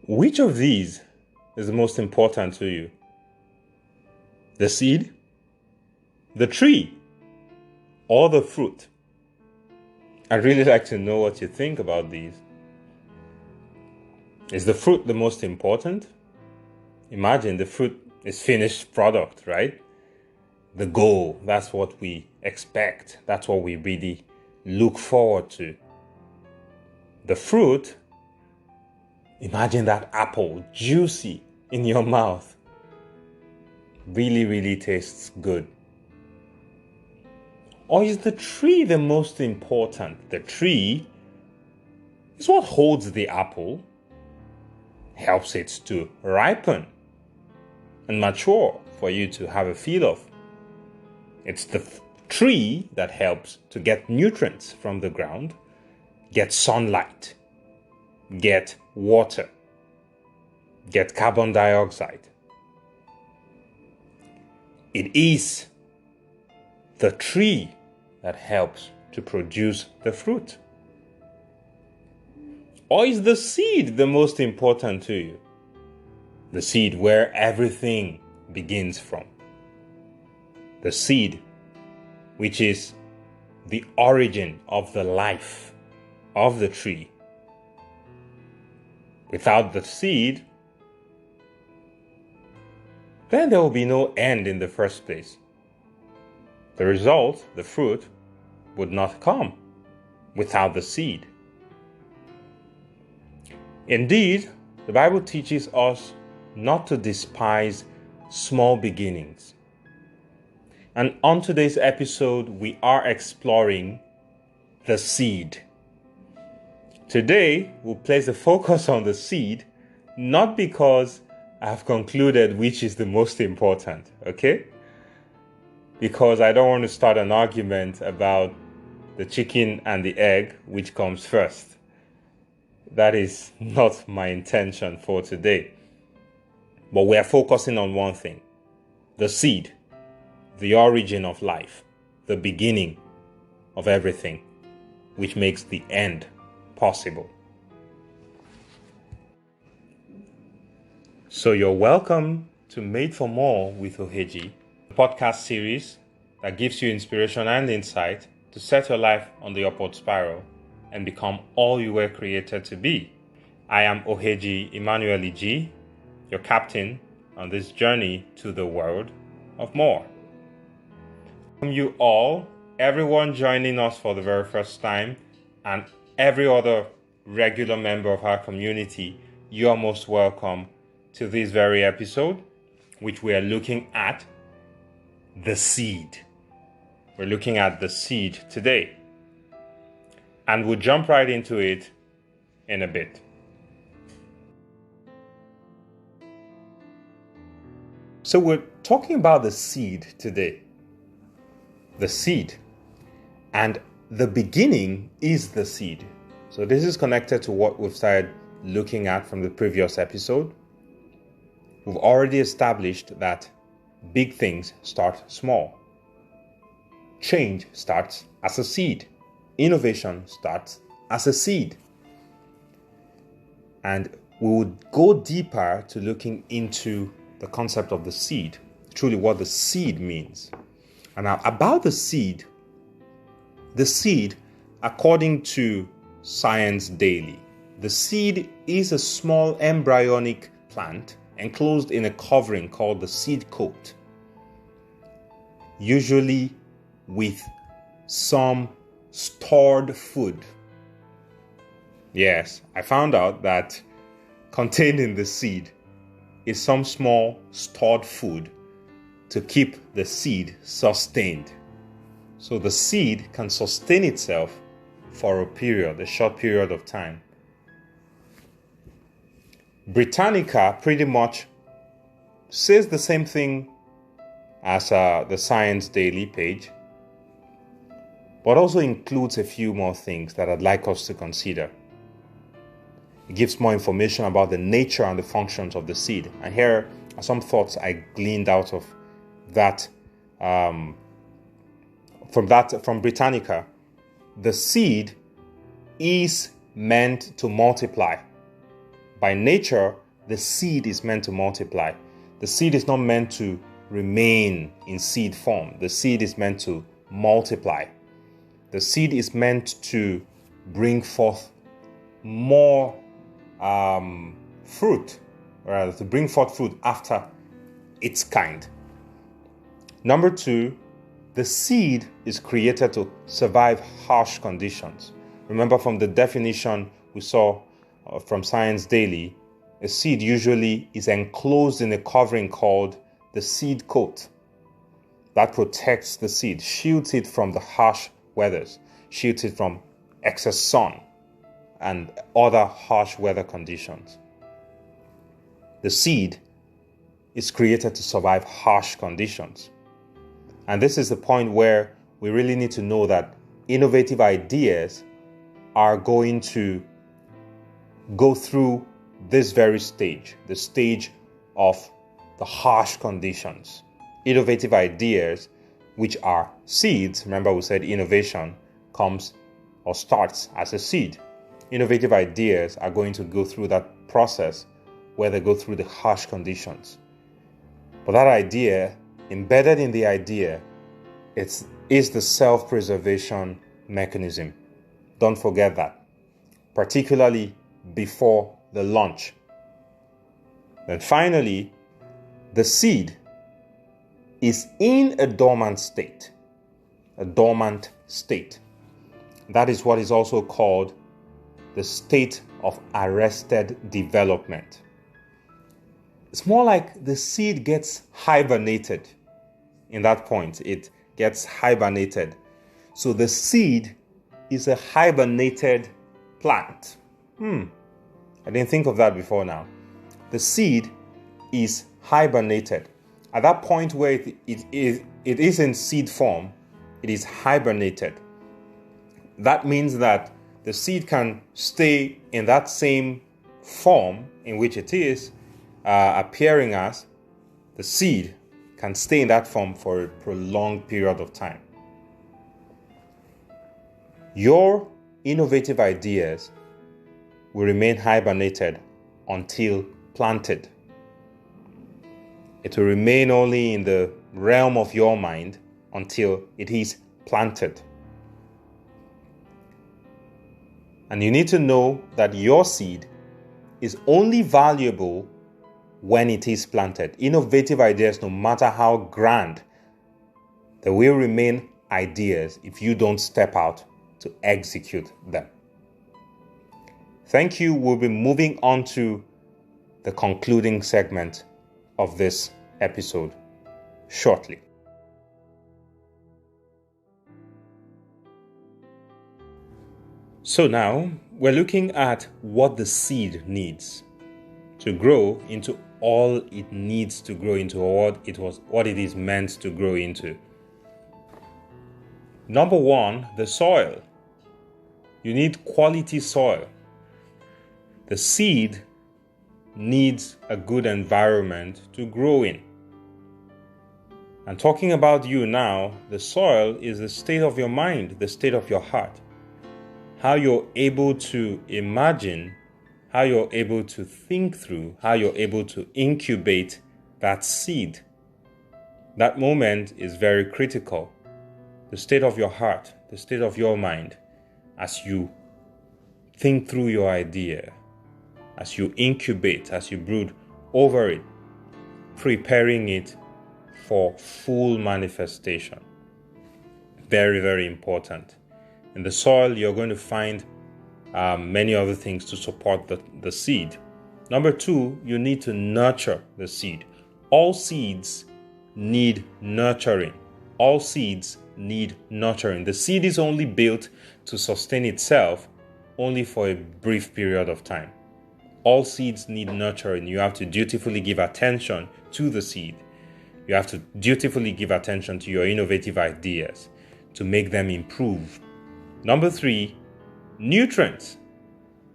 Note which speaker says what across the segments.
Speaker 1: Which of these is the most important to you? The seed, the tree, or the fruit? I'd really like to know what you think about these. Is the fruit the most important? Imagine the fruit is finished product, right? The goal, that's what we expect. That's what we really look forward to. The fruit, imagine that apple, juicy in your mouth. Really, really tastes good. Or is the tree the most important? The tree is what holds the apple, helps it to ripen and mature for you to have a feel of. It's the tree that helps to get nutrients from the ground, get sunlight, get water, get carbon dioxide. It is the tree that helps to produce the fruit. Or is the seed the most important to you? The seed where everything begins from. The seed, which is the origin of the life of the tree. Without the seed, then there will be no end in the first place. The result, the fruit, would not come without the seed. Indeed, the Bible teaches us not to despise small beginnings. And on today's episode, we are exploring the seed. Today, we'll place the focus on the seed, not because I've concluded which is the most important, okay? Because I don't want to start an argument about the chicken and the egg, which comes first. That is not my intention for today. But we are focusing on one thing: the seed, the origin of life, the beginning of everything, which makes the end possible. So you're welcome to Made for More with Oheji, a podcast series that gives you inspiration and insight to set your life on the upward spiral and become all you were created to be. I am Oheji Emmanuel G, your captain on this journey to the world of more. From you all, everyone joining us for the very first time, and every other regular member of our community, you are most welcome to this very episode, which we are looking at the seed. We're looking at the seed today. And we'll jump right into it in a bit. So we're talking about the seed today. The seed. And the beginning is the seed. So this is connected to what we've started looking at from the previous episode. We've already established that big things start small. Change starts as a seed. Innovation starts as a seed. And we would go deeper to looking into the concept of the seed, truly what the seed means. And now about the seed, according to Science Daily, the seed is a small embryonic plant enclosed in a covering called the seed coat, usually with some stored food. Yes, I found out that contained in the seed is some small stored food to keep the seed sustained. So the seed can sustain itself for a short period of time. Britannica pretty much says the same thing as the Science Daily page, but also includes a few more things that I'd like us to consider. It gives more information about the nature and the functions of the seed. And here are some thoughts I gleaned out of that, from Britannica. The seed is meant to multiply By nature, the seed is meant to multiply. The seed is not meant to remain in seed form. The seed is meant to multiply. The seed is meant to bring forth more fruit, or to bring forth fruit after its kind. Number 2, the seed is created to survive harsh conditions. Remember from the definition we saw from Science Daily, a seed usually is enclosed in a covering called the seed coat. That protects the seed, shields it from the harsh weathers, shields it from excess sun and other harsh weather conditions. The seed is created to survive harsh conditions. And this is the point where we really need to know that innovative ideas are going to go through this very stage, the stage of the harsh conditions. Innovative ideas, which are seeds, remember we said innovation comes or starts as a seed. Innovative ideas are going to go through that process where they go through the harsh conditions. But that idea, embedded in the idea, is the self-preservation mechanism. Don't forget that, particularly before the launch. Then finally, the seed is in a dormant state. A dormant state. That is what is also called the state of arrested development. It's more like the seed gets hibernated. In that point, it gets hibernated. So the seed is a hibernated plant. I didn't think of that before now. The seed is hibernated. At that point where it is in seed form, it is hibernated. That means that the seed can stay in that same form in which it is appearing as. The seed can stay in that form for a prolonged period of time. Your innovative ideas will remain hibernated until planted. It will remain only in the realm of your mind until it is planted. And you need to know that your seed is only valuable when it is planted. Innovative ideas, no matter how grand, they will remain ideas if you don't step out to execute them. Thank you. We'll be moving on to the concluding segment of this episode shortly. So now we're looking at what the seed needs to grow into all it needs to grow into, or what it is meant to grow into. Number 1, the soil. You need quality soil. The seed needs a good environment to grow in. And talking about you now, the soil is the state of your mind, the state of your heart. How you're able to imagine, how you're able to think through, how you're able to incubate that seed. That moment is very critical. The state of your heart, the state of your mind, as you think through your idea, as you incubate, as you brood over it, preparing it for full manifestation. Very, very important. In the soil, you're going to find many other things to support the seed. Number 2, you need to nurture the seed. All seeds need nurturing. All seeds need nurturing. The seed is only built to sustain itself only for a brief period of time. All seeds need nurturing. You have to dutifully give attention to the seed. You have to dutifully give attention to your innovative ideas to make them improve. Number 3, nutrients.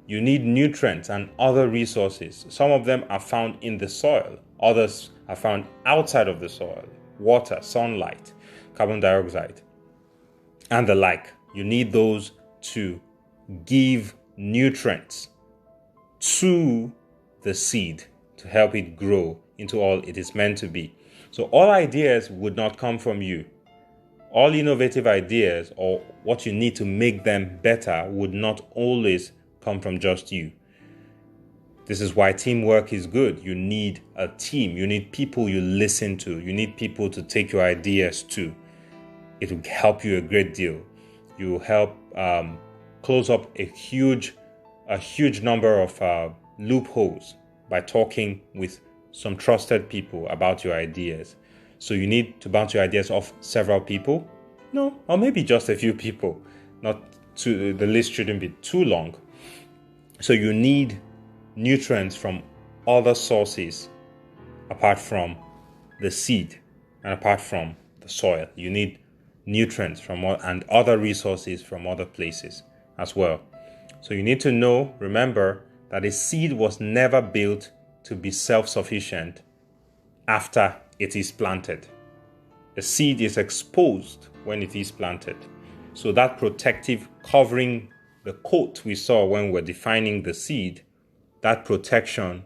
Speaker 1: You need nutrients and other resources. Some of them are found in the soil. Others are found outside of the soil. Water, sunlight, carbon dioxide, and the like. You need those to give nutrients to the seed, to help it grow into all it is meant to be. So all ideas would not come from you. All innovative ideas, or what you need to make them better, would not always come from just you. This is why teamwork is good. You need a team. You need people you listen to. You need people to take your ideas to. It will help you a great deal. You will help close up a huge number of loopholes by talking with some trusted people about your ideas. So you need to bounce your ideas off several people. No, or maybe just a few people. The list shouldn't be too long. So you need nutrients from other sources apart from the seed and apart from the soil. You need nutrients and other resources from other places as well. So you need to remember that a seed was never built to be self-sufficient after it is planted. A seed is exposed when it is planted. So that protective covering, the coat we saw when we're defining the seed, that protection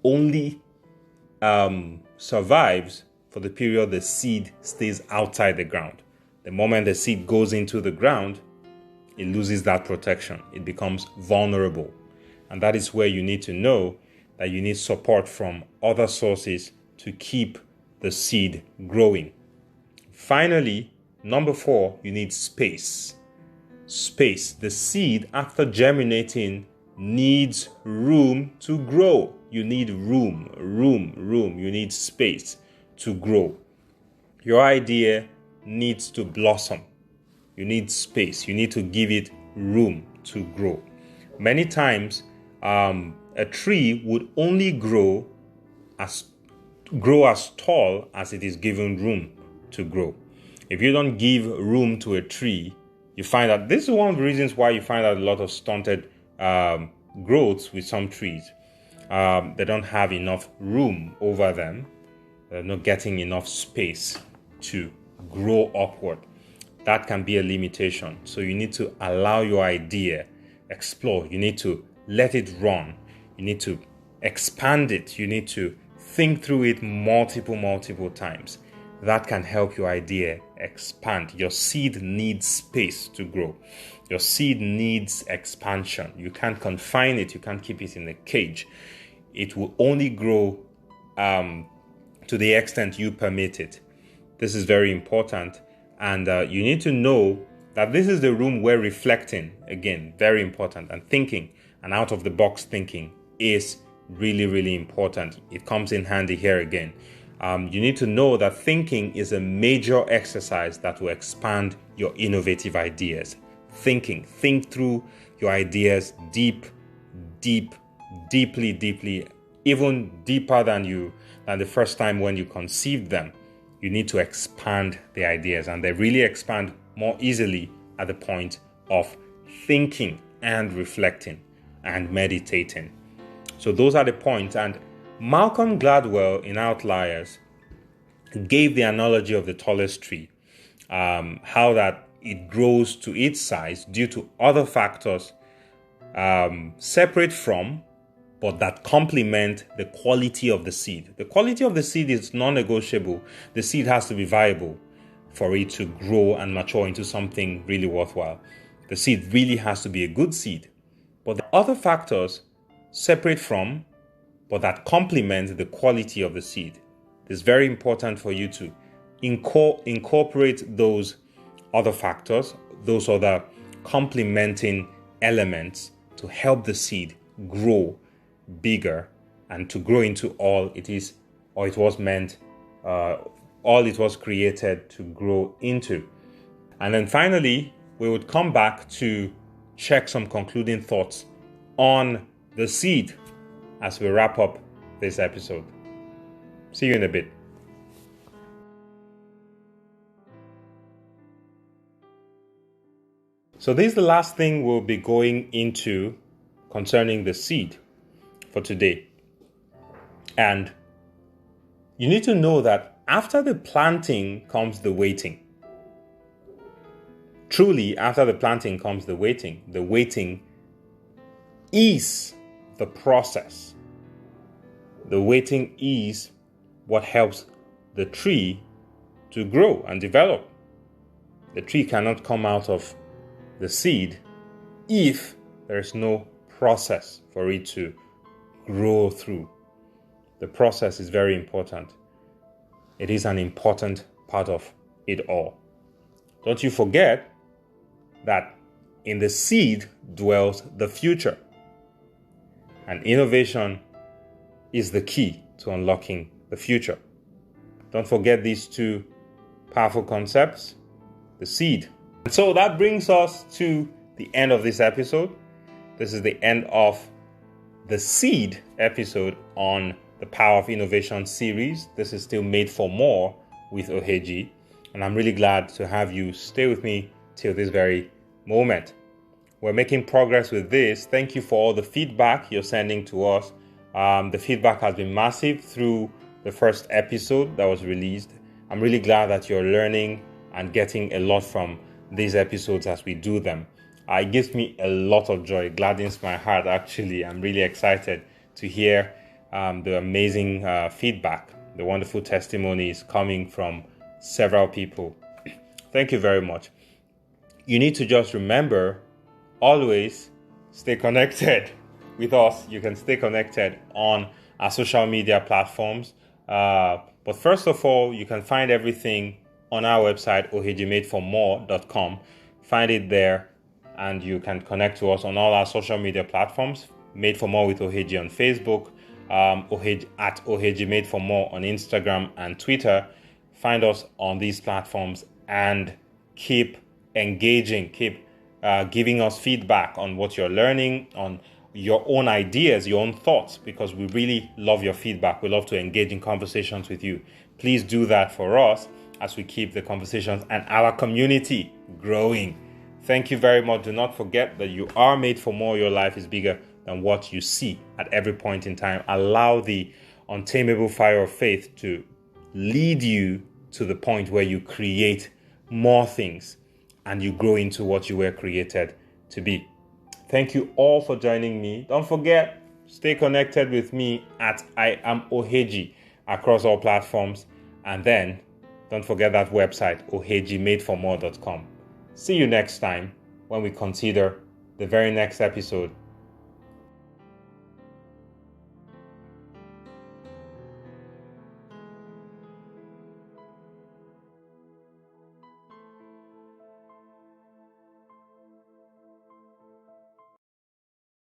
Speaker 1: only survives for the period the seed stays outside the ground. The moment the seed goes into the ground, it loses that protection. It becomes vulnerable. And that is where you need to know that you need support from other sources to keep the seed growing. Finally, number 4, you need space. Space. The seed, after germinating, needs room to grow. You need room. You need space to grow. Your idea needs to blossom. You need space. You need to give it room to grow. Many times, a tree would only grow as tall as it is given room to grow. If you don't give room to a tree, you find that this is one of the reasons why you find out a lot of stunted growths with some trees. They don't have enough room over them. They're not getting enough space to grow upward. That can be a limitation. So you need to allow your idea explore. You need to let it run. You need to expand it. You need to think through it multiple times. That can help your idea expand. Your seed needs space to grow. Your seed needs expansion. You can't confine it. You can't keep it in a cage. It will only grow to the extent you permit it. This is very important. And you need to know that this is the room where reflecting, again, very important, and thinking and out-of-the-box thinking is really important. It comes in handy here again. You need to know that thinking is a major exercise that will expand your innovative ideas. Think through your ideas deeply, even deeper than the first time when you conceived them. You need to expand the ideas, and they really expand more easily at the point of thinking and reflecting and meditating. So those are the points. And Malcolm Gladwell in Outliers gave the analogy of the tallest tree, how that it grows to its size due to other factors separate from, but that complement the quality of the seed. The quality of the seed is non-negotiable. The seed has to be viable for it to grow and mature into something really worthwhile. The seed really has to be a good seed. But the other factors separate from, but that complement the quality of the seed. It's very important for you to incorporate those other factors, those other complementing elements to help the seed grow bigger and to grow into all it is, or it was meant, all it was created to grow into. And then finally, we would come back to check some concluding thoughts on the seed as we wrap up this episode. See you in a bit. So this is the last thing we'll be going into concerning the seed for today. And you need to know that after the planting comes the waiting. Truly, after the planting comes the waiting. The waiting is the process The waiting is what helps the tree to grow and develop. The tree cannot come out of the seed if there is no process for it to grow through. The process is very important. It is an important part of it all. Don't you forget that in the seed dwells the future. And innovation is the key to unlocking the future. Don't forget these two powerful concepts, the seed. And so that brings us to the end of this episode. This is the end of the seed episode on the Power of Innovation series. This is still Made for More with Oheji. And I'm really glad to have you stay with me till this very moment. We're making progress with this. Thank you for all the feedback you're sending to us. The feedback has been massive through the first episode that was released. I'm really glad that you're learning and getting a lot from these episodes as we do them. It gives me a lot of joy. It gladdens my heart, actually. I'm really excited to hear the amazing feedback, the wonderful testimonies coming from several people. Thank you very much. You need to just remember, always stay connected with us. You can stay connected on our social media platforms. But first of all, you can find everything on our website, ohejimadeformore.com. Find it there, and you can connect to us on all our social media platforms. Made for More with Oheji on Facebook, at Oheji Made for More on Instagram and Twitter. Find us on these platforms and keep engaging, keep giving us feedback on what you're learning, on your own ideas, your own thoughts, because we really love your feedback. We love to engage in conversations with you. Please do that for us as we keep the conversations and our community growing. Thank you very much. Do not forget that you are made for more. Your life is bigger than what you see at every point in time. Allow the untamable fire of faith to lead you to the point where you create more things and you grow into what you were created to be. Thank you all for joining me. Don't forget, stay connected with me at I am Oheji across all platforms. And then don't forget that website, ohejimadeformore.com. See you next time when we consider the very next episode